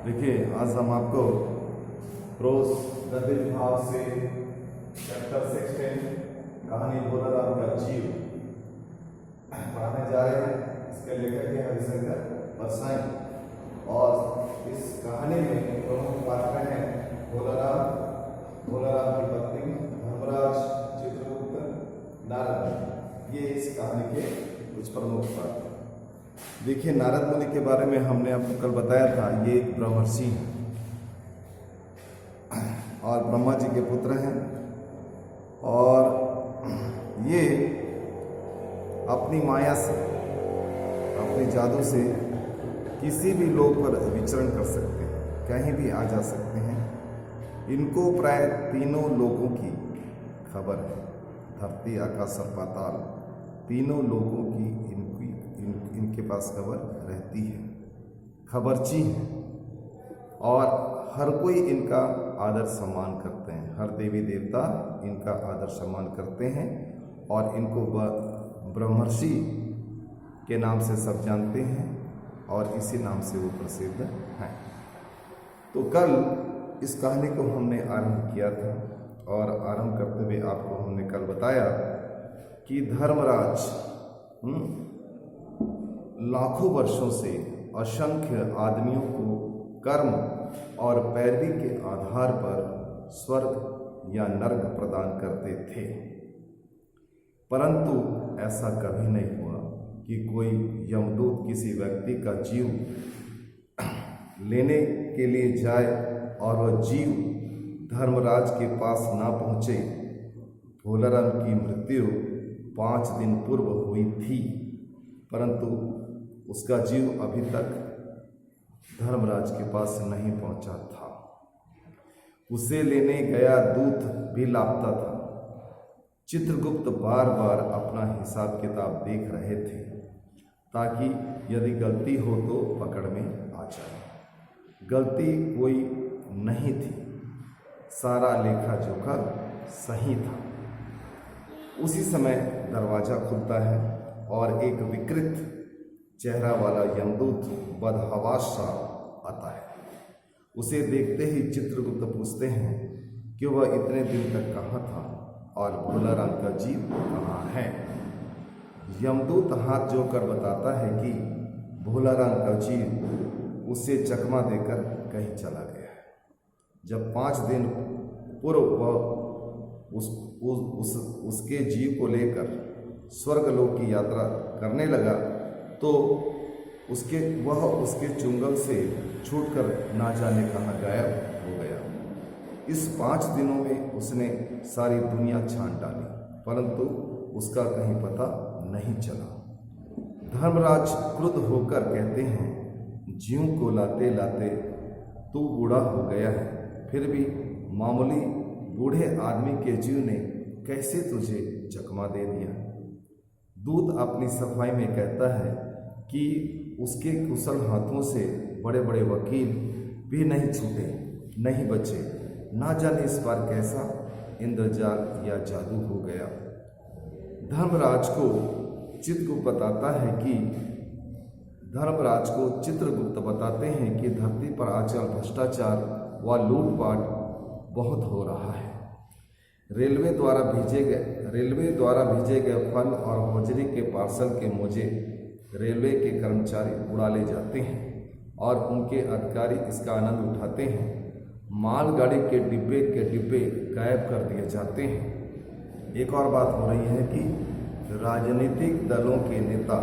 देखिए, आज हम आपको प्रोज गद्य विभाग से चैप्टर 16 कहानी भोला राम का जीव पढ़ाने जा रहे हैं। इसके लेखक हैं हरिशंकर परसाई और इस कहानी में प्रमुख पात्र हैं भोला राम की पत्नी धर्मराज, चित्रगुप्त, नारद। ये इस कहानी के कुछ प्रमुख पात्र। देखिए, नारद मुनि के बारे में हमने आपको कल बताया था। ये एक ब्रह्मर्षि हैं और ब्रह्मा जी के पुत्र हैं और ये अपनी माया से, अपने जादू से किसी भी लोक पर विचरण कर सकते हैं, कहीं भी आ जा सकते हैं। इनको प्राय तीनों लोगों की खबर है। धरती, आकाश और पाताल, तीनों लोगों की इनके पास खबर रहती है। खबरची है और हर कोई इनका आदर सम्मान करते हैं। हर देवी देवता इनका आदर सम्मान करते हैं और इनको ब्रह्मर्षि के नाम से सब जानते हैं और इसी नाम से वो प्रसिद्ध हैं। तो कल इस कहानी को हमने आरंभ किया था और आरंभ करते हुए आपको हमने कल बताया कि धर्मराज लाखों वर्षों से असंख्य आदमियों को कर्म और पैरवी के आधार पर स्वर्ग या नरक प्रदान करते थे, परंतु ऐसा कभी नहीं हुआ कि कोई यमदूत किसी व्यक्ति का जीव लेने के लिए जाए और वह जीव धर्मराज के पास ना पहुँचे। भोला राम की मृत्यु 5 दिन पूर्व हुई थी, परंतु उसका जीव अभी तक धर्मराज के पास नहीं पहुंचा था। उसे लेने गया दूत भी लापता था। चित्रगुप्त बार बार अपना हिसाब किताब देख रहे थे ताकि यदि गलती हो तो पकड़ में आ जाए। गलती कोई नहीं थी, सारा लेखा जोखा सही था। उसी समय दरवाजा खुलता है और एक विकृत चेहरा वाला यमदूत बदहवास सा आता है। उसे देखते ही चित्रगुप्त पूछते हैं कि वह इतने दिन तक कहाँ था और भोला राम का जीव कहाँ है। यमदूत हाथ जोड़कर बताता है कि भोला राम का जीव उसे चकमा देकर कहीं चला गया है। जब 5 दिन पूर्व वह उसके जीव को लेकर स्वर्गलोक की यात्रा करने लगा तो उसके चुंगल से छूटकर ना जाने कहाँ गायब हो गया। इस 5 दिनों में उसने सारी दुनिया छान डाली, परंतु उसका कहीं पता नहीं चला। धर्मराज क्रुद्ध होकर कहते हैं, जीव को लाते लाते तू बूढ़ा हो गया है, फिर भी मामूली बूढ़े आदमी के जीव ने कैसे तुझे चकमा दे दिया। दूत अपनी सफाई में कहता है कि उसके कुशल हाथों से बड़े बड़े वकील भी नहीं छूटे, नहीं बचे। ना जाने इस बार कैसा इंद्रजाल या जादू हो गया। धर्मराज को चित्रगुप्त बताते हैं कि धरती पर आजकल भ्रष्टाचार व लूटपाट बहुत हो रहा है। रेलवे द्वारा भेजे गए फल और होजरी के पार्सल के मोजे रेलवे के कर्मचारी उड़ा ले जाते हैं और उनके अधिकारी इसका आनंद उठाते हैं। मालगाड़ी के डिब्बे गायब कर दिए जाते हैं। एक और बात हो रही है कि राजनीतिक दलों के नेता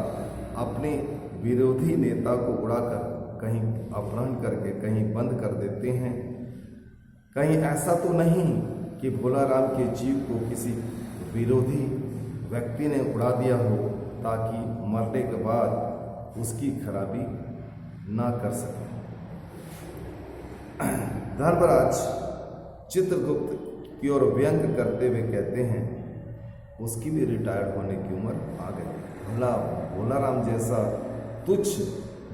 अपने विरोधी नेता को उड़ाकर कहीं अपहरण करके कहीं बंद कर देते हैं। कहीं ऐसा तो नहीं कि भोला राम के जीव को किसी विरोधी व्यक्ति ने उड़ा दिया हो ताकि मरने के बाद उसकी खराबी ना कर सके। धर्मराज चित्रगुप्त की ओर व्यंग करते हुए कहते हैं, उसकी भी रिटायर्ड होने की उम्र आ गई। भोला राम जैसा तुच्छ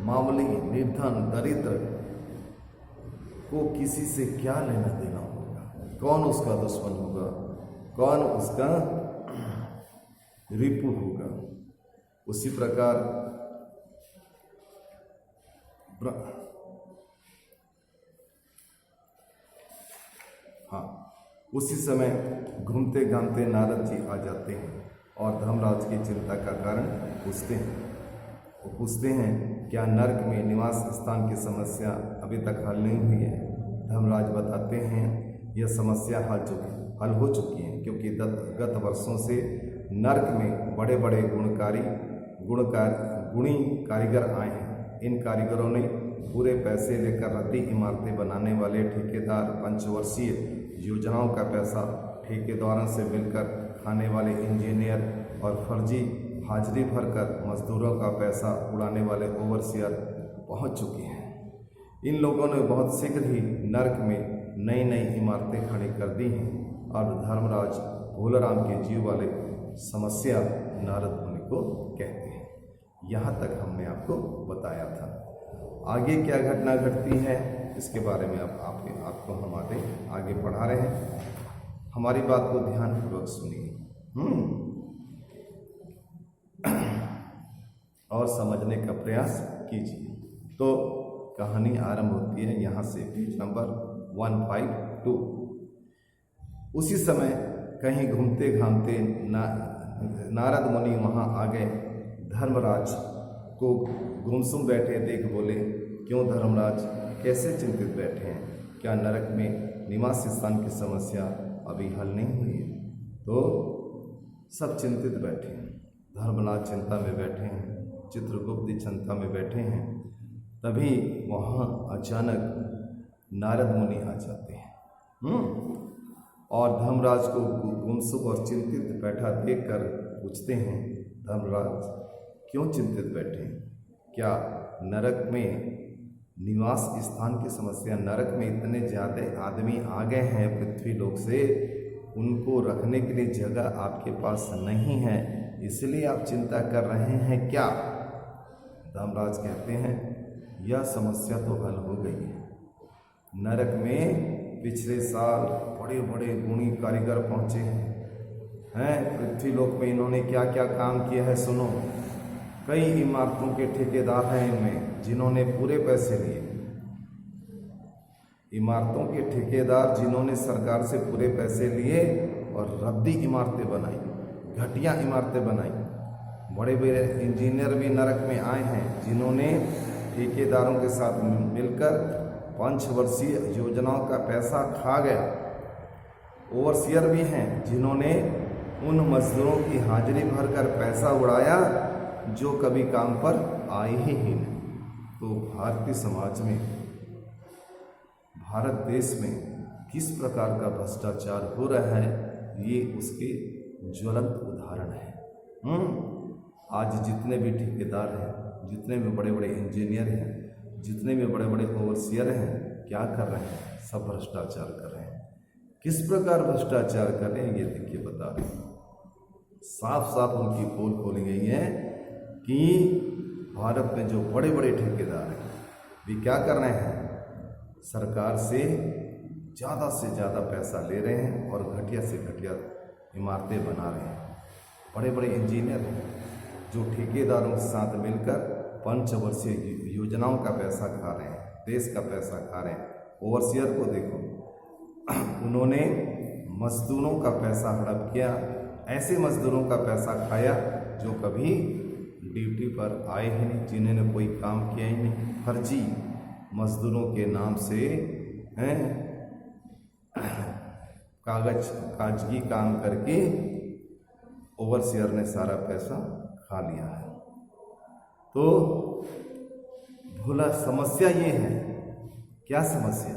मामूली निर्धन दरिद्र को किसी से क्या लेना देना होगा। कौन उसका दुश्मन होगा, कौन उसका रिपु होगा। उसी प्रकार हाँ, उसी समय घूमते घामते नारद जी आ जाते हैं और धर्मराज की चिंता का कारण पूछते हैं। वो पूछते हैं क्या नरक में निवास स्थान की समस्या अभी तक हल नहीं हुई है। धर्मराज बताते हैं यह समस्या हल हो चुकी है, क्योंकि गत वर्षों से नरक में बड़े बड़े गुणी कारीगर आए हैं। इन कारीगरों ने पूरे पैसे लेकर रद्दी इमारतें बनाने वाले ठेकेदार, पंचवर्षीय योजनाओं का पैसा ठेकेदारों से मिलकर खाने वाले इंजीनियर और फर्जी हाजिरी भरकर मजदूरों का पैसा उड़ाने वाले ओवरसियर पहुंच चुके हैं। इन लोगों ने बहुत शीघ्र ही नरक में नई नई इमारतें खड़ी कर दी हैं और धर्मराज भोलाराम के जीव वाले समस्या नारद मुनि को कहते हैं। यहाँ तक हमने आपको बताया था। आगे क्या घटना घटती है इसके बारे में आपको हम आगे पढ़ा रहे हैं। हमारी बात को ध्यानपूर्वक सुनिए और समझने का प्रयास कीजिए। तो कहानी आरंभ होती है यहाँ से, पेज नंबर 152। उसी समय कहीं घूमते घामते नारद मुनि वहाँ आ गए। धर्मराज को गुमसुम बैठे देख बोले, क्यों धर्मराज, कैसे चिंतित बैठे हैं? क्या नरक में निवास स्थान की समस्या अभी हल नहीं हुई है? तो सब चिंतित बैठे हैं। धर्मराज चिंता में बैठे हैं, चित्रगुप्त चिंता में बैठे हैं। तभी वहाँ अचानक नारद मुनि आ जाते हैं और धर्मराज को गुमसुम और चिंतित बैठा देखकर पूछते हैं, धर्मराज क्यों चिंतित बैठे हैं? क्या नरक में निवास स्थान की समस्या, नरक में इतने ज़्यादा आदमी आ गए हैं पृथ्वी लोक से, उनको रखने के लिए जगह आपके पास नहीं है, इसलिए आप चिंता कर रहे हैं क्या? धर्मराज कहते हैं यह समस्या तो हल हो गई है। नरक में पिछले साल बड़े बड़े गुणी कारीगर पहुँचे हैं। पृथ्वी लोक में इन्होंने क्या क्या काम किया है सुनो। कई इमारतों के ठेकेदार हैं इनमें जिन्होंने पूरे पैसे लिए। इमारतों के ठेकेदार जिन्होंने सरकार से पूरे पैसे लिए और रद्दी इमारतें बनाई, घटिया इमारतें बनाई। बड़े बड़े इंजीनियर भी नरक में आए हैं जिन्होंने ठेकेदारों के साथ मिलकर पंचवर्षीय योजनाओं का पैसा खा गया। ओवरसियर भी हैं जिन्होंने उन मजदूरों की हाजिरी भरकर पैसा उड़ाया जो कभी काम पर आए ही नहीं। तो भारतीय समाज में, भारत देश में किस प्रकार का भ्रष्टाचार हो रहा है, ये उसके ज्वलंत उदाहरण है। आज जितने भी ठेकेदार हैं, जितने भी बड़े बड़े इंजीनियर हैं, जितने भी बड़े बड़े ओवरसियर हैं, क्या कर रहे हैं? सब भ्रष्टाचार कर रहे हैं। किस प्रकार भ्रष्टाचार कर रहे हैं ये देखिए बता रहे हैं। साफ साफ उनकी पोल खोली गई है कि भारत में जो बड़े बड़े ठेकेदार हैं वे क्या कर रहे हैं? सरकार से ज़्यादा पैसा ले रहे हैं और घटिया से घटिया इमारतें बना रहे हैं। बड़े बड़े इंजीनियर हैं जो ठेकेदारों के साथ मिलकर पंचवर्षीय योजनाओं का पैसा खा रहे हैं, देश का पैसा खा रहे हैं। ओवरसियर को देखो, उन्होंने मजदूरों का पैसा हड़प किया, ऐसे मजदूरों का पैसा खाया जो कभी ड्यूटी पर आए ही नहीं, जिन्होंने कोई काम किया ही नहीं। फर्जी मजदूरों के नाम से कागजी काम करके ओवरसियर ने सारा पैसा खा लिया है। तो भोला समस्या ये है। क्या समस्या?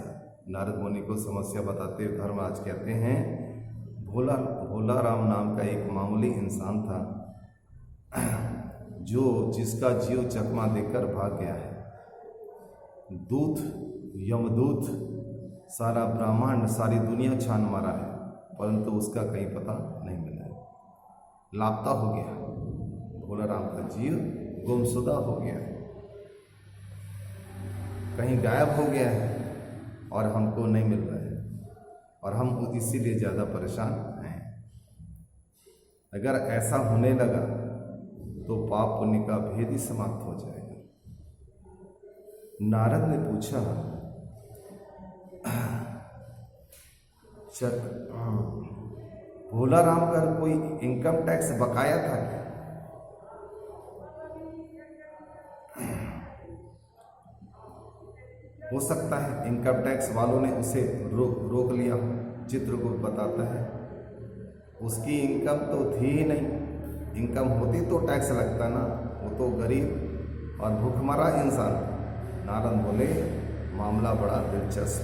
नारद मुनि को समस्या बताते हुए धर्मराज कहते हैं भोलाराम नाम का एक मामूली इंसान था जिसका जीव चकमा देकर भाग गया है। यमदूत सारा ब्रह्मांड, सारी दुनिया छान मारा है, परंतु उसका कहीं पता नहीं मिला है। लापता हो गया, भोलाराम का जीव गुमशुदा हो गया है, कहीं गायब हो गया है और हमको नहीं मिल रहा है, और हम इसीलिए ज़्यादा परेशान हैं। अगर ऐसा होने लगा तो पाप पुण्य का भेद ही समाप्त हो जाएगा। नारद ने पूछा, हाँ, भोला राम का कोई इनकम टैक्स बकाया था क्या? हो सकता है इनकम टैक्स वालों ने उसे रोक लिया। चित्रगुप्त बताता है उसकी इनकम तो थी ही नहीं, इनकम होती तो टैक्स लगता ना, वो तो गरीब और भूखमरा इंसान। नारद बोले मामला बड़ा दिलचस्प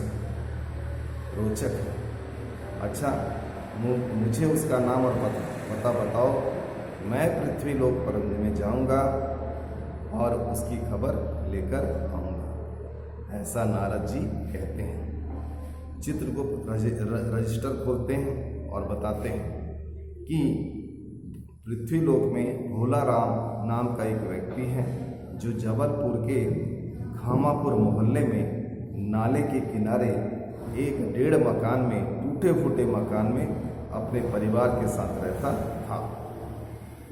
रोचक है। अच्छा, मुझे उसका नाम और पता बताओ, मैं पृथ्वी लोक पर में जाऊंगा और उसकी खबर लेकर आऊंगा, ऐसा नारद जी कहते हैं। चित्रगुप्त रजिस्टर खोलते हैं और बताते हैं कि पृथ्वी लोक में भोला राम नाम का एक व्यक्ति है जो जबलपुर के खामापुर मोहल्ले में नाले के किनारे एक 1.5 मकान में, टूटे फूटे मकान में अपने परिवार के साथ रहता था।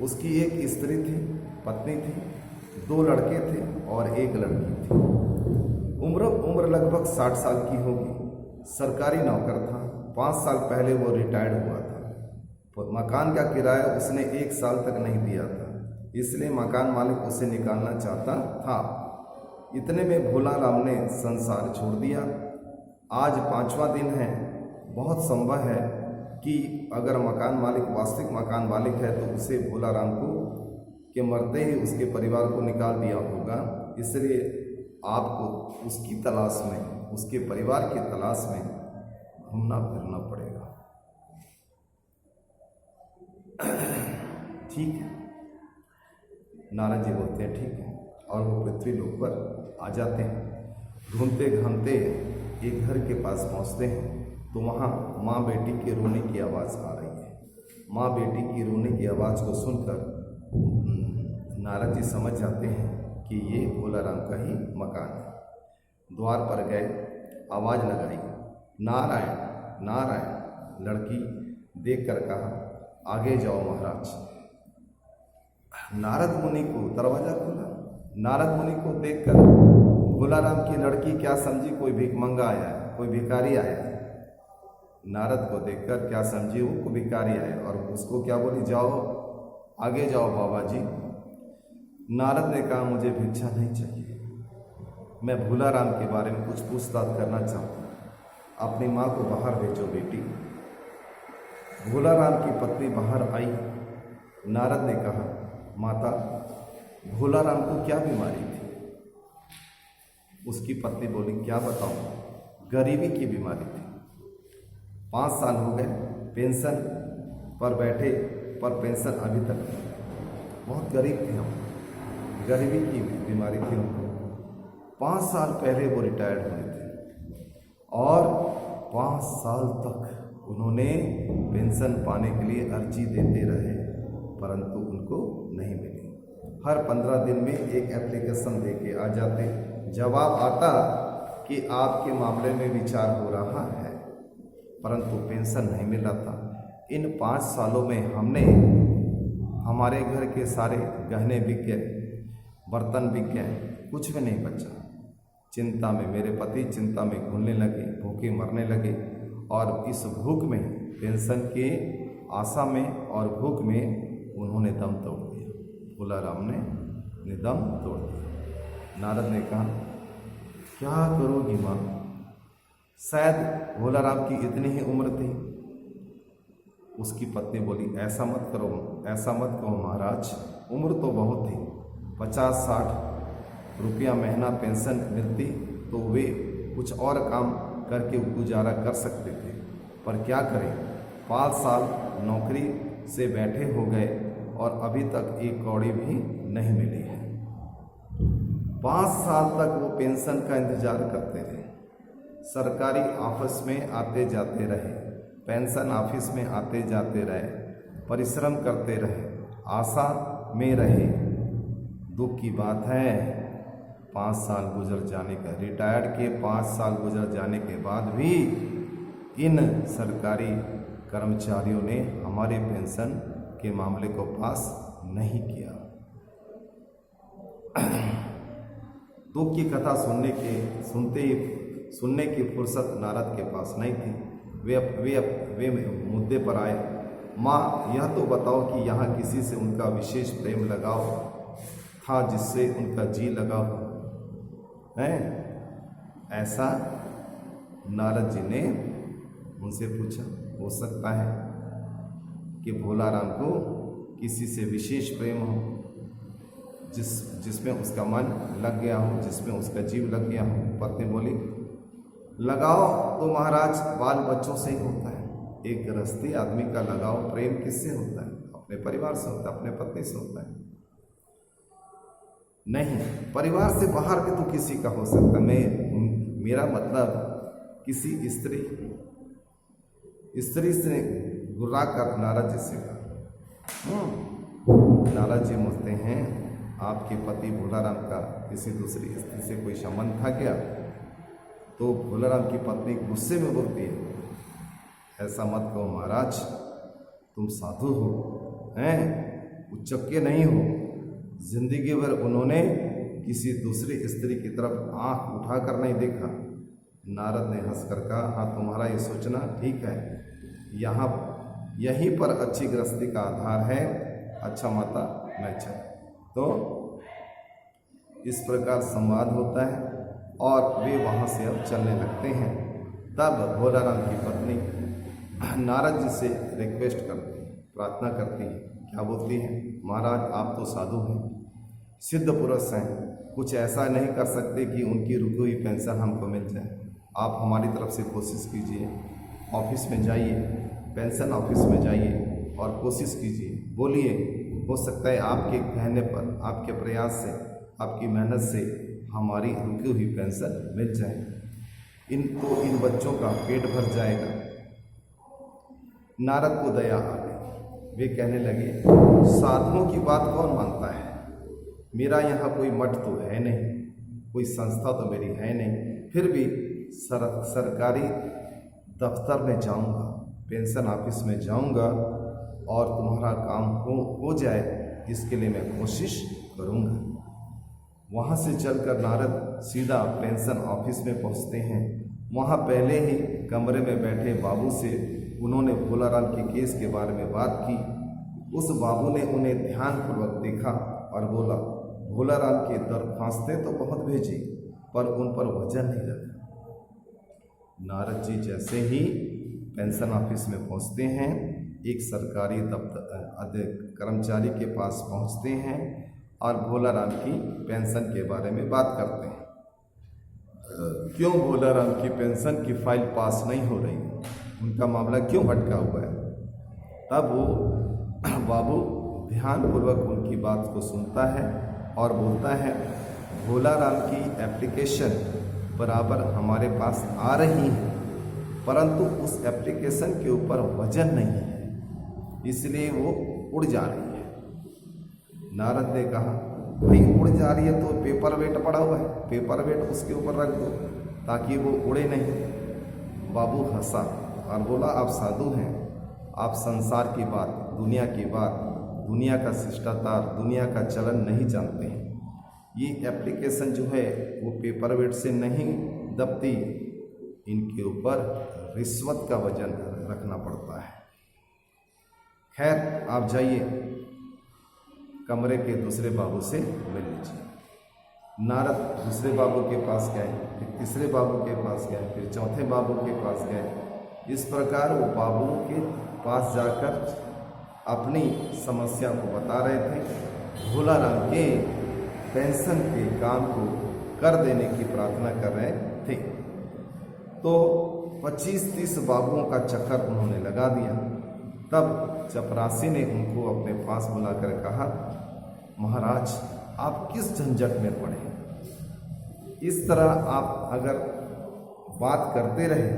उसकी एक स्त्री थी, पत्नी थी, 2 लड़के थे और 1 लड़की थी। उम्र लगभग 60 साल की होगी। सरकारी नौकर था। 5 साल पहले वो रिटायर्ड हुआ था। मकान का किराया उसने 1 साल तक नहीं दिया था, इसलिए मकान मालिक उसे निकालना चाहता था। इतने में भोला राम ने संसार छोड़ दिया। आज 5वां दिन है। बहुत संभव है कि अगर मकान मालिक वास्तविक मकान मालिक है तो उसे भोला राम को के मरते ही उसके परिवार को निकाल दिया होगा। इसलिए आपको उसकी तलाश में, उसके परिवार की तलाश में घूमना फिरना पड़ेगा। ठीक है, नारद जी बोलते हैं ठीक है, और वो पृथ्वी लोक पर आ जाते हैं। घूमते घामते एक घर के पास पहुंचते हैं तो वहाँ माँ बेटी के रोने की आवाज़ आ रही है। माँ बेटी की रोने की आवाज़ को सुनकर नारद जी समझ जाते हैं कि ये भोला राम का ही मकान है। द्वार पर गए, आवाज़ लगाई, नारायण नारायण। लड़की देखकर कहा आगे जाओ महाराज। नारद मुनि को दरवाजा खुला। नारद मुनि को देखकर भोला राम की लड़की क्या समझी कोई भिखमंगा आया है, कोई भिखारी आया है। नारद को देखकर क्या समझी वो भिखारी आया और उसको क्या बोली, जाओ आगे जाओ बाबा जी। नारद ने कहा मुझे भिक्षा नहीं चाहिए, मैं भोला राम के बारे में कुछ पूछताछ करना चाहता हूँ। अपनी माँ को बाहर भेजो बेटी। भोला राम की पत्नी बाहर आई। नारद ने कहा माता, भोला राम को क्या बीमारी थी? उसकी पत्नी बोली क्या बताऊं, गरीबी की बीमारी थी। 5 साल हो गए पेंशन पर बैठे, पर पेंशन अभी तक नहीं। बहुत गरीब थे हम, गरीबी की बीमारी थी उनको। 5 साल पहले वो रिटायर्ड हुए थे और 5 साल तक उन्होंने पेंशन पाने के लिए अर्जी देते रहे, परंतु उनको नहीं मिली। हर 15 दिन में एक एप्लीकेशन दे के आ जाते, जवाब आता कि आपके मामले में विचार हो रहा है, परंतु पेंशन नहीं मिला था। इन 5 सालों में हमने हमारे घर के सारे गहने बिक गए, बर्तन बिक गए, कुछ भी नहीं बचा। चिंता में मेरे पति चिंता में घुलने लगे, भूखे मरने लगे और इस भूख में, पेंशन के आशा में और भूख में उन्होंने दम तोड़ दिया। भोला राम ने दम तोड़ दिया। नारद ने कहा क्या करोगी माँ? शायद भोला राम की इतनी ही उम्र थी। उसकी पत्नी बोली ऐसा मत करो, ऐसा मत कहो महाराज, उम्र तो बहुत थी। 50-60 रुपया महीना पेंशन मिलती तो वे कुछ और काम करके गुजारा कर सकते थे, पर क्या करें, 5 साल नौकरी से बैठे हो गए और अभी तक एक कौड़ी भी नहीं मिली है। 5 साल तक वो पेंशन का इंतजार करते रहे, सरकारी ऑफिस में आते जाते रहे, पेंशन ऑफिस में आते जाते रहे, परिश्रम करते रहे, आशा में रहे। दुख की बात है 5 साल गुजर जाने का, रिटायर्ड के 5 साल गुजर जाने के बाद भी इन सरकारी कर्मचारियों ने हमारे पेंशन के मामले को पास नहीं किया। दुख की कथा सुनने की फुर्सत नारद के पास नहीं थी। वे मुद्दे पर आए। माँ, यह तो बताओ कि यहाँ किसी से उनका विशेष प्रेम लगाव था जिससे उनका जी लगा हो है? ऐसा नारद जी ने उनसे पूछा। हो सकता है कि भोला राम को किसी से विशेष प्रेम हो, जिसमें उसका मन लग गया हो, जिसमें उसका जीव लग गया हो। पत्नी बोली, लगाव तो महाराज बाल बच्चों से ही होता है। एक गृहस्थी आदमी का लगाव प्रेम किससे होता है? अपने परिवार से होता है, अपने पत्नी से होता है। नहीं, परिवार से बाहर के तो किसी का हो सकता है। मेरा मतलब किसी स्त्री से गुर्रा कर नारद जी से कहा। नारद जी बोलते हैं, आपके पति भोला राम का किसी दूसरी स्त्री से कोई संबंध था क्या? तो भोला राम की पत्नी गुस्से में बोलती है, ऐसा मत कहो महाराज, तुम साधु हो हैं, उच्चक्के नहीं हो। जिंदगी भर उन्होंने किसी दूसरी स्त्री की तरफ आंख उठाकर नहीं देखा। नारद ने हंसकर कहा, हाँ, तुम्हारा ये सोचना ठीक है। यहीं पर अच्छी गृहस्थी का आधार है। अच्छा माता, मैं चल। तो इस प्रकार संवाद होता है और वे वहाँ से अब चलने लगते हैं। तब भोला राम की पत्नी नारद जी से रिक्वेस्ट करती है, प्रार्थना करती है। क्या बोलती है? महाराज, आप तो साधु हैं, सिद्ध पुरुष हैं, कुछ ऐसा नहीं कर सकते कि उनकी रुकी हुई पेंशन हमको मिल जाए। आप हमारी तरफ से कोशिश कीजिए, ऑफिस में जाइए, पेंशन ऑफिस में जाइए और कोशिश कीजिए, बोलिए। हो सकता है आपके कहने पर, आपके प्रयास से, आपकी मेहनत से हमारी रुकी हुई पेंशन मिल जाए। इन बच्चों का पेट भर जाएगा। नारद को दया आ गई। वे कहने लगे, साधुओं की बात कौन मानता है? मेरा यहाँ कोई मठ तो है नहीं, कोई संस्था तो मेरी है नहीं, फिर भी सरकारी दफ्तर में जाऊँगा, पेंशन ऑफिस में जाऊँगा और तुम्हारा काम हो जाए, इसके लिए मैं कोशिश करूँगा। वहाँ से चलकर नारद सीधा पेंशन ऑफिस में पहुँचते हैं। वहाँ पहले ही कमरे में बैठे बाबू से उन्होंने भोला राम के केस के बारे में बात की। उस बाबू ने उन्हें ध्यानपूर्वक देखा और बोला, भोला राम की दरख्वास्तें तो बहुत भेजी, पर उन पर वजन नहीं लगा। नारद जी जैसे ही पेंशन ऑफिस में पहुंचते हैं, एक सरकारी दफ्तर कर्मचारी के पास पहुंचते हैं और भोला राम की पेंशन के बारे में बात करते हैं। क्यों भोला राम की पेंशन की फाइल पास नहीं हो रही, उनका मामला क्यों भटका हुआ है? तब वो बाबू ध्यानपूर्वक उनकी बात को सुनता है और बोलता है, भोला राम की एप्लीकेशन बराबर हमारे पास आ रही है, परंतु उस एप्लीकेशन के ऊपर वजन नहीं है, इसलिए वो उड़ जा रही है। नारद ने कहा, भाई उड़ जा रही है तो पेपर वेट पड़ा हुआ है, पेपर वेट उसके ऊपर रख दो ताकि वो उड़े नहीं। बाबू हंसा और बोला, आप साधु हैं, आप संसार की बात, दुनिया की बात, दुनिया का शिष्टाचार, दुनिया का चलन नहीं जानते हैं। ये एप्लीकेशन जो है वो पेपर वेट से नहीं दबती, इनके ऊपर रिश्वत का वजन रखना पड़ता है। खैर, आप जाइए, कमरे के दूसरे बाबू से मिल लीजिए। नारद दूसरे बाबू के पास गए, फिर तीसरे बाबू के पास गए, फिर चौथे बाबू के पास गए। इस प्रकार वो बाबू के पास जाकर अपनी समस्या को बता रहे थे। भोला राम के पेंशन के काम को कर देने की प्रार्थना कर रहे थे। तो 25-30 बाबुओं का चक्कर उन्होंने लगा दिया। तब चपरासी ने उनको अपने पास बुलाकर कहा, महाराज, आप किस झंझट में पड़े? इस तरह आप अगर बात करते रहे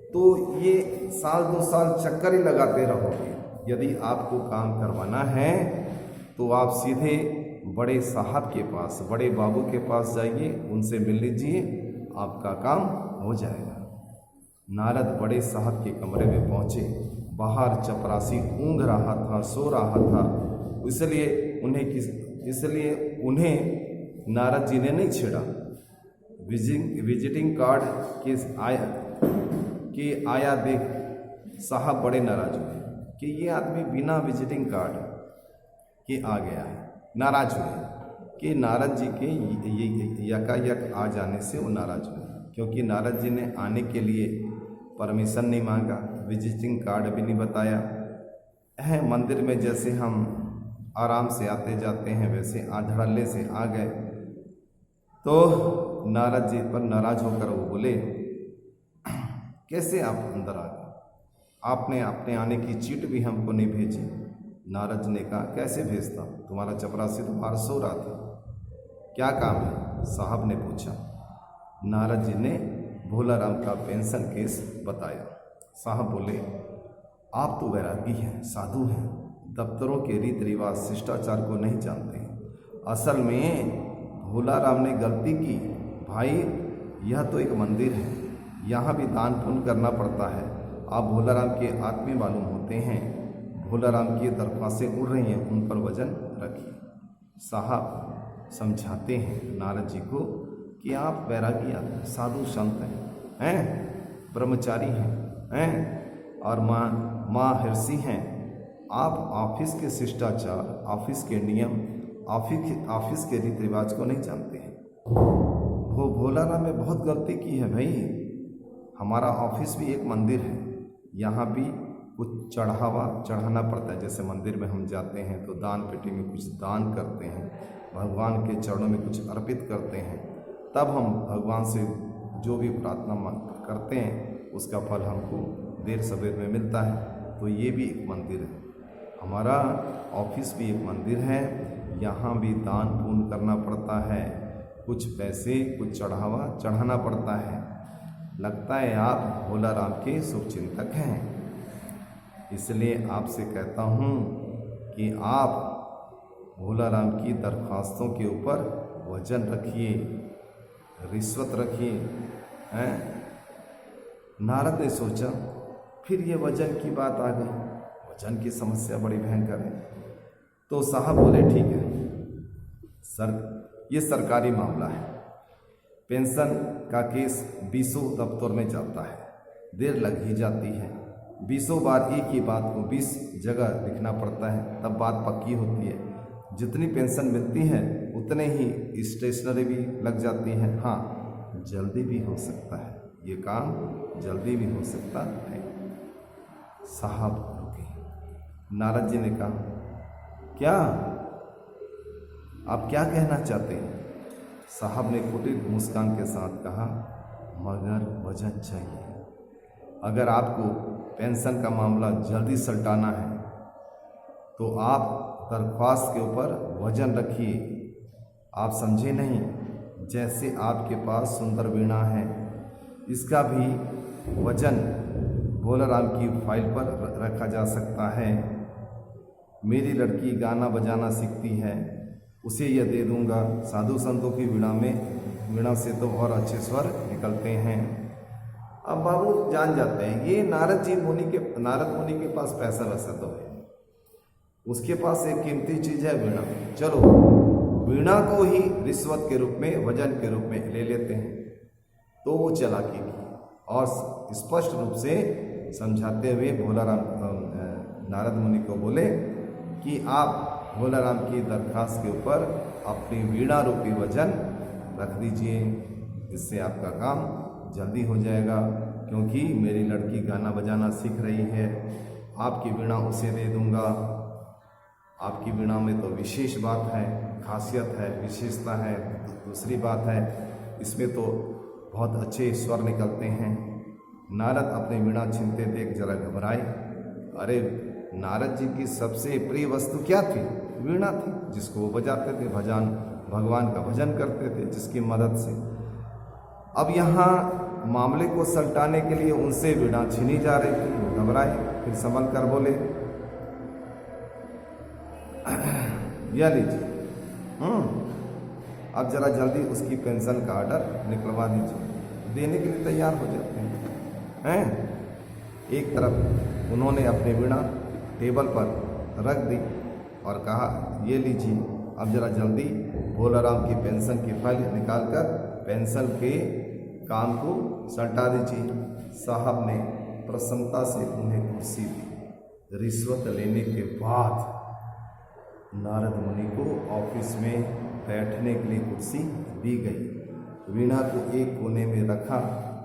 तो ये 1-2 साल चक्कर ही लगाते रहोगे। यदि आपको काम करवाना है तो आप सीधे बड़े साहब के पास, बड़े बाबू के पास जाइए, उनसे मिल लीजिए, आपका काम हो जाएगा। नारद बड़े साहब के कमरे में पहुँचे। बाहर चपरासी ऊँघ रहा था, सो रहा था, इसलिए उन्हें नारद जी ने नहीं छेड़ा। विजिटिंग कार्ड कि आया देख साहब बड़े नाराज हुए कि ये आदमी बिना विजिटिंग कार्ड के आ गया है। नाराज हुए कि नारद जी के ये यकायक आ जाने से वो नाराज हुए, क्योंकि नारद जी ने आने के लिए परमिशन नहीं मांगा, विजिटिंग कार्ड भी नहीं बताया है। मंदिर में जैसे हम आराम से आते जाते हैं वैसे धड़ल्ले से आ गए। तो नारद जी पर नाराज होकर वो बोले, कैसे आप अंदर आ गए? आपने अपने आने की चिट भी हमको नहीं भेजी। नारद जी ने कहा, कैसे भेजता, तुम्हारा चपरासी तो बाहर सो रहा था, क्या काम है? साहब ने पूछा। नारद जी ने भोला राम का पेंशन केस बताया। साहब बोले, आप तो वैरागी हैं, साधु हैं, दफ्तरों के रीति रिवाज शिष्टाचार को नहीं जानते। असल में भोला राम ने गलती की। भाई यह तो एक मंदिर है, यहाँ भी दान पुण्य करना पड़ता है। आप भोला राम के आत्मी मालूम होते हैं। भोला राम की दरख्वास्तें उड़ रही हैं, उन पर वजन रखिए। साहब समझाते हैं नारद जी को कि आप वैरागी आदमी, साधु संत हैं, ब्रह्मचारी हैं और माँ हर्षि हैं। आप ऑफिस के शिष्टाचार, ऑफिस के नियम, ऑफिस के रीति रिवाज को नहीं जानते हैं। वो भोला राम ने बहुत गलती की है भाई। हमारा ऑफिस भी एक मंदिर है, यहाँ भी कुछ चढ़ाना पड़ता है। जैसे मंदिर में हम जाते हैं तो दान पेटी में कुछ दान करते हैं, भगवान के चरणों में कुछ अर्पित करते हैं, तब हम भगवान से जो भी प्रार्थना करते हैं उसका फल हमको देर सवेर में मिलता है। तो ये भी एक मंदिर है, हमारा ऑफिस भी एक मंदिर है, यहाँ भी दान पुण्य करना पड़ता है, कुछ पैसे कुछ चढ़ाना पड़ता है। लगता है आप भोला राम के शुभचिंतक हैं, इसलिए आपसे कहता हूँ कि आप भोला राम की दरख्वास्तों के ऊपर वजन रखिए, रिश्वत रखिए। नारद ने सोचा, फिर ये वजन की बात आ गई, वजन की समस्या बड़ी भयंकर है। तो साहब बोले, ठीक है सर, ये सरकारी मामला है, पेंशन का केस 20 दफ्तर में चलता है, देर लग ही जाती है। 20 बार एक ही बात को 20 जगह लिखना पड़ता है, तब बात पक्की होती है। जितनी पेंशन मिलती है उतने ही स्टेशनरी भी लग जाती है। हाँ, जल्दी भी हो सकता है, ये काम जल्दी भी हो सकता है। साहब रुके। नारद जी ने कहा, क्या आप क्या कहना चाहते हैं? साहब ने कुटिल मुस्कान के साथ कहा, मगर वजन चाहिए। अगर आपको पेंशन का मामला जल्दी सलटाना है तो आप दरख्वास्त के ऊपर वजन रखिए। आप समझे नहीं, जैसे आपके पास सुंदर वीणा है, इसका भी वजन भोला राम की फाइल पर रखा जा सकता है। मेरी लड़की गाना बजाना सीखती है, उसे यह दे दूंगा। साधु संतों की वीणा से तो और अच्छे स्वर निकलते हैं। अब बाबू जान जाते हैं ये नारद मुनि के पास पैसा वैसा तो है, उसके पास एक कीमती चीज है वीणा। चलो वीणा को ही रिश्वत के रूप में, वजन के रूप में ले लेते हैं। तो वो चालाकी की और स्पष्ट रूप से समझाते हुए भोला राम नारद मुनि को बोले कि आप भोला राम की दरख्वास्त के ऊपर अपनी वीणा रूपी वजन रख दीजिए, इससे आपका काम जल्दी हो जाएगा। क्योंकि मेरी लड़की गाना बजाना सीख रही है, आपकी वीणा उसे दे दूंगा। आपकी वीणा में तो विशेष बात है, खासियत है, विशेषता है। दूसरी बात है, इसमें तो बहुत अच्छे स्वर निकलते हैं। नारद अपनी वीणा छीनते देख जरा घबराए। अरे नारद जी की सबसे प्रिय वस्तु क्या थी? वीणा थी, जिसको वो बजाते थे, भगवान का भजन करते थे, जिसकी मदद से। अब यहाँ मामले को सलटाने के लिए उनसे वीणा छीनी जा रही थी। वो घबराए, फिर संभल कर बोले, या लीजिए, अब जरा जल्दी उसकी पेंशन का ऑर्डर निकलवा दीजिए। देने के लिए तैयार हो जाते हैं। एक तरफ उन्होंने अपनी वीणा टेबल पर रख दी और कहा, ये लीजिए, अब जरा जल्दी भोला राम की पेंशन की फाइल निकालकर पेंशन के काम को सल्टा दीजिए। साहब ने प्रसन्नता से उन्हें कुर्सी दी। रिश्वत लेने के बाद नारद मुनि को ऑफिस में बैठने के लिए कुर्सी दी गई। वीणा को एक कोने में रखा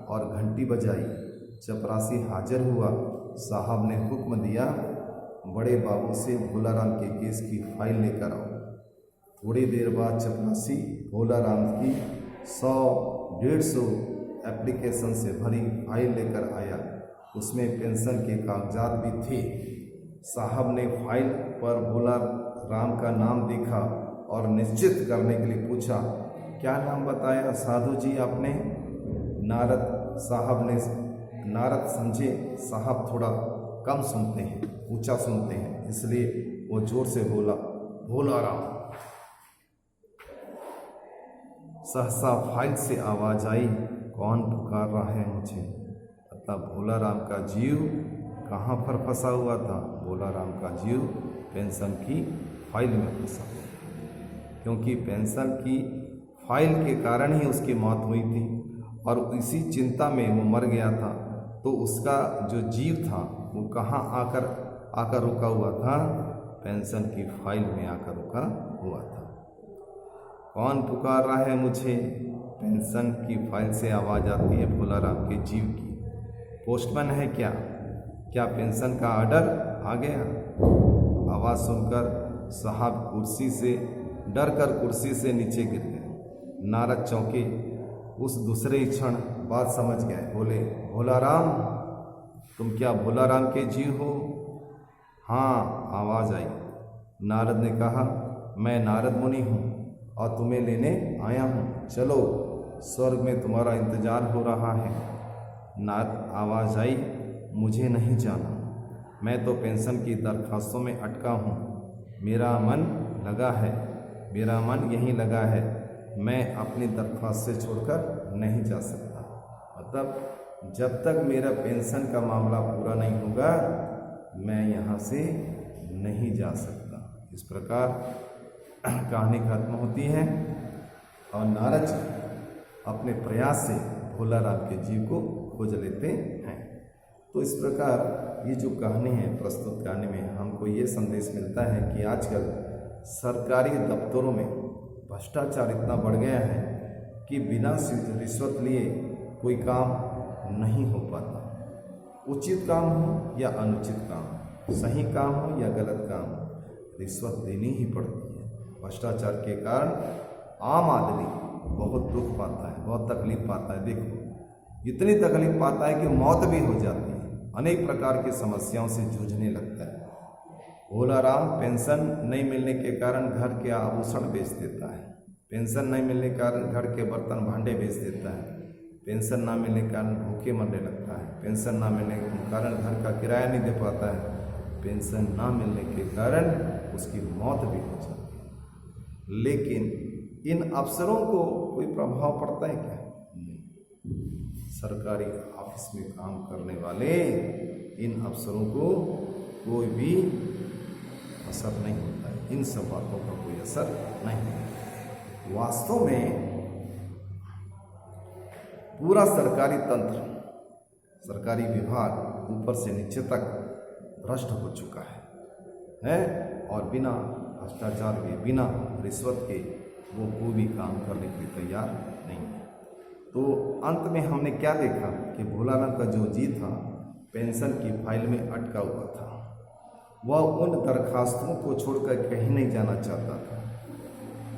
और घंटी बजाई। चपरासी हाजिर हुआ। साहब ने हुक्म दिया, बड़े बाबू से भोलाराम के केस की फाइल लेकर आओ। थोड़ी देर बाद चपरासी भोलाराम की 100-150 एप्लीकेशन से भरी फाइल लेकर आया। उसमें पेंशन के कागजात भी थे। साहब ने फाइल पर भोलाराम का नाम देखा और निश्चित करने के लिए पूछा, क्या नाम बताया साधु जी आपने? नारद समझे साहब थोड़ा कम सुनते हैं, ऊंचा सुनते हैं, इसलिए वो जोर से बोला, भोलाराम। सहसा फाइल से आवाज आई, कौन पुकार रहा है मुझे? अतः भोलाराम का जीव कहाँ पर फंसा हुआ था? भोलाराम का जीव पेंशन की फाइल में फंसा हुआ, क्योंकि पेंशन की फाइल के कारण ही उसकी मौत हुई थी और इसी चिंता में वो मर गया था। तो उसका जो जीव था वो कहाँ आकर रुका हुआ था? पेंशन की फाइल में आकर रुका हुआ था। कौन पुकार रहा है मुझे? पेंशन की फाइल से आवाज़ आती है भोलाराम के जीव की। पोस्टमैन है क्या? क्या पेंशन का ऑर्डर आ गया? आवाज़ सुनकर साहब डर कर कुर्सी से नीचे गिर गए। नारद चौंके। उस दूसरे ही क्षण बात समझ गए। बोले, भोलाराम, तुम क्या भोलाराम के जीव हो? हाँ, आवाज़ आई। नारद ने कहा, मैं नारद मुनि हूँ और तुम्हें लेने आया हूँ। चलो, स्वर्ग में तुम्हारा इंतजार हो रहा है। आवाज़ आई, मुझे नहीं जाना, मैं तो पेंशन की दरखास्तों में अटका हूँ। मेरा मन यहीं लगा है। मैं अपनी दरख्वास्त से छोड़कर नहीं जा सकता। मतलब जब तक मेरा पेंशन का मामला पूरा नहीं होगा, मैं यहाँ से नहीं जा सकता। इस प्रकार कहानी खत्म होती है और नारद जी अपने प्रयास से भोलाराम के जीव को खोज लेते हैं। तो इस प्रकार ये जो कहानी है, प्रस्तुत कहानी में हमको ये संदेश मिलता है कि आजकल सरकारी दफ्तरों में भ्रष्टाचार इतना बढ़ गया है कि बिना रिश्वत लिए कोई काम नहीं हो पाता। उचित काम हो या अनुचित काम, सही काम हो या गलत काम हो, रिश्वत देनी ही पड़ती है। भ्रष्टाचार के कारण आम आदमी बहुत दुख पाता है, बहुत तकलीफ पाता है। देखो, इतनी तकलीफ पाता है कि मौत भी हो जाती है। अनेक प्रकार की समस्याओं से जूझने लगता है। भोलाराम पेंशन नहीं मिलने के कारण घर के आभूषण बेच देता है। पेंशन नहीं मिलने के कारण घर के बर्तन भांडे बेच देता है। पेंशन ना मिलने के कारण भूखे मरने लगता है। पेंशन ना मिलने के कारण घर का किराया नहीं दे पाता है। पेंशन ना मिलने के कारण उसकी मौत भी हो जाती है। लेकिन इन अफसरों को कोई प्रभाव पड़ता है क्या? नहीं। सरकारी ऑफिस में काम करने वाले इन अफसरों को कोई भी असर नहीं होता है। इन सब बातों का कोई असर नहीं है। वास्तव में पूरा सरकारी तंत्र, सरकारी विभाग ऊपर से नीचे तक भ्रष्ट हो चुका है और बिना भ्रष्टाचार के, बिना रिश्वत के वो कोई भी काम करने के लिए तैयार नहीं है। तो अंत में हमने क्या देखा कि भोलाराम का जो जी था पेंशन की फाइल में अटका हुआ था। वह उन दरखास्तों को छोड़कर कहीं नहीं जाना चाहता था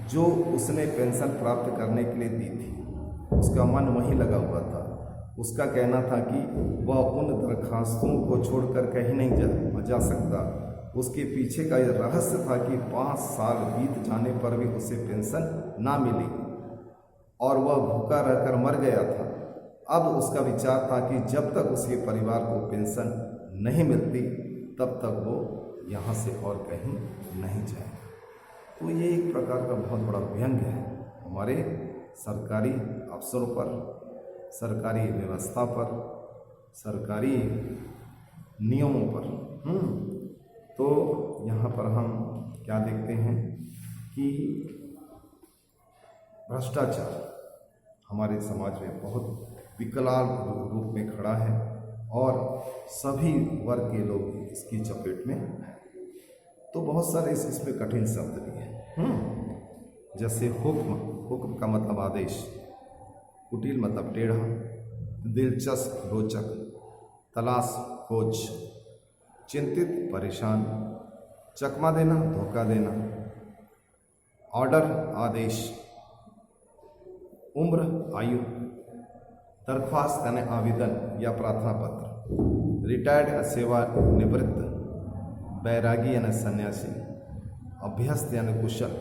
जो उसने पेंशन प्राप्त करने के लिए दी थी। उसका मन वहीं लगा हुआ था। उसका कहना था कि वह उन दरखास्तों को छोड़कर कहीं नहीं जा सकता। उसके पीछे का यह रहस्य था कि 5 साल बीत जाने पर भी उसे पेंशन ना मिली और वह भूखा रहकर मर गया था। अब उसका विचार था कि जब तक उसके परिवार को पेंशन नहीं मिलती तब तक वो यहाँ से और कहीं नहीं जाए। तो ये एक प्रकार का बहुत बड़ा व्यंग है हमारे सरकारी अफसरों पर, सरकारी व्यवस्था पर, सरकारी नियमों पर। तो यहाँ पर हम क्या देखते हैं कि भ्रष्टाचार हमारे समाज में बहुत विकलांग रूप में खड़ा है और सभी वर्ग के लोग इसकी चपेट में। तो बहुत सारे इसमें कठिन शब्द भी हैं। जैसे हुक्म, हुक्म का मतलब आदेश, कुटिल मतलब टेढ़ा, दिलचस्प रोचक, तलाश खोज, चिंतित परेशान, चकमा देना धोखा देना, ऑर्डर आदेश, उम्र आयु, दरख्वास्त यानी आवेदन या प्रार्थना पत्र, रिटायर्ड सेवा निवृत्त, बैरागी यानी सन्यासी, अभ्यस्त यानी कुशल,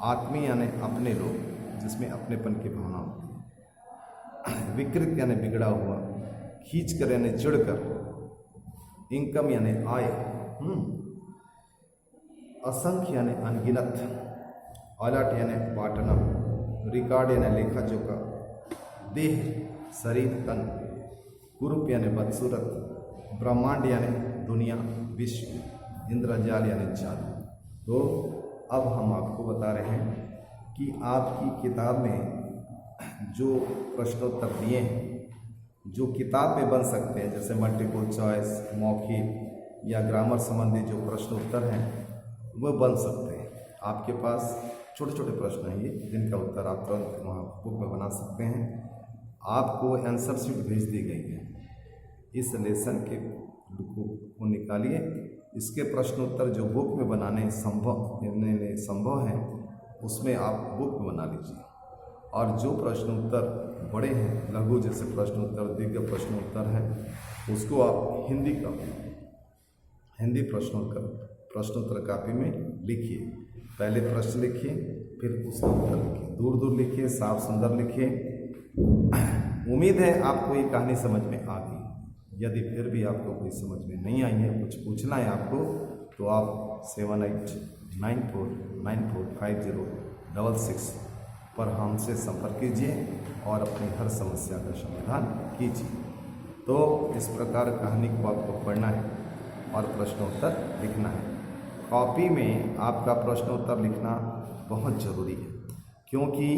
आत्मीय यानी अपने लोग जिसमें अपनेपन की भावना होती है, विकृत यानी बिगड़ा हुआ, खींच कर यानी जुड़ कर, इनकम यानी आय, असंख्य यानी अनगिनत, अलर्ट यानी बांटना, रिकॉर्ड यानी लेखा जोखा, देह शरीर तन, कुरूप यानी बदसूरत, ब्रह्मांड यानी दुनिया विश्व, इंद्रजाल यानी जादू। तो अब हम आपको बता रहे हैं कि आपकी किताब में जो प्रश्नोत्तर दिए हैं, जो किताब में बन सकते हैं, जैसे मल्टीपल चॉइस, मौखिक या ग्रामर संबंधी जो प्रश्न उत्तर हैं वो बन सकते हैं। आपके पास छोटे छोटे प्रश्न हैं ये, जिनका उत्तर आप तुरंत वहाँ बुक में बना सकते हैं। आपको आंसर शीट भेज दी गई है, इस लेसन के को निकालिए। इसके प्रश्न उत्तर जो बुक में बनाने संभव हैं उसमें आप बुक में बना लीजिए, और जो प्रश्न उत्तर बड़े हैं, लघु जैसे प्रश्न उत्तर, दीर्घ प्रश्न उत्तर है, उसको आप हिंदी प्रश्नोत्तर कापी में लिखिए। पहले प्रश्न लिखिए, फिर उसका उत्तर लिखिए, दूर दूर लिखिए, साफ सुंदर लिखिए। उम्मीद है आपको ये कहानी समझ में आ गई। यदि फिर भी आपको कोई समझ में नहीं आई है, कुछ पूछना है आपको, तो आप 7894945066 पर हमसे संपर्क कीजिए और अपनी हर समस्या का समाधान कीजिए। तो इस प्रकार कहानी को आपको पढ़ना है और प्रश्नोत्तर लिखना है। कॉपी में आपका प्रश्नोत्तर लिखना बहुत ज़रूरी है, क्योंकि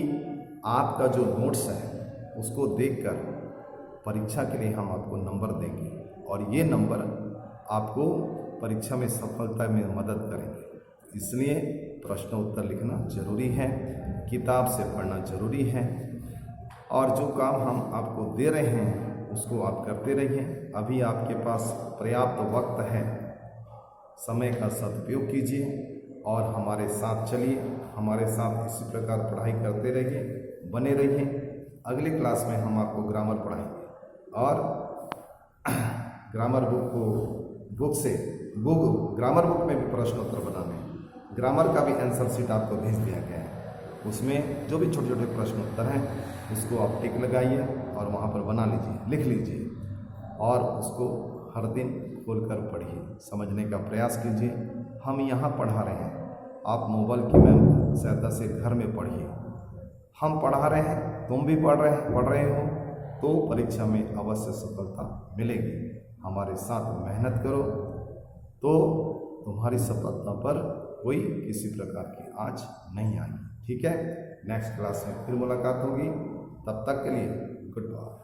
आपका जो नोट्स है उसको देखकर परीक्षा के लिए हम आपको नंबर देंगे, और ये नंबर आपको परीक्षा में सफलता में मदद करेंगे। इसलिए प्रश्नोत्तर लिखना जरूरी है, किताब से पढ़ना जरूरी है, और जो काम हम आपको दे रहे हैं उसको आप करते रहिए। अभी आपके पास पर्याप्त वक्त है, समय का सदुपयोग कीजिए और हमारे साथ चलिए, हमारे साथ इसी प्रकार पढ़ाई करते रहिए, बने रहिए। अगली क्लास में हम आपको ग्रामर पढ़ाएंगे, और ग्रामर ग्रामर बुक में भी प्रश्नोत्तर बनाने हैं। ग्रामर का भी आंसर शीट आपको भेज दिया गया है, उसमें जो भी छोटे छोटे प्रश्नोत्तर हैं उसको आप टिक लगाइए और वहाँ पर बना लीजिए, लिख लीजिए, और उसको हर दिन खोलकर पढ़िए, समझने का प्रयास कीजिए। हम यहाँ पढ़ा रहे हैं, आप मोबाइल की सहायता से घर में पढ़िए। हम पढ़ा रहे हैं, तुम भी पढ़ रहे हो, तो परीक्षा में अवश्य सफलता मिलेगी। हमारे साथ मेहनत करो तो तुम्हारी सफलता पर कोई किसी प्रकार की आँच नहीं आएगी। ठीक है, नेक्स्ट क्लास में फिर मुलाकात होगी, तब तक के लिए गुड बाय।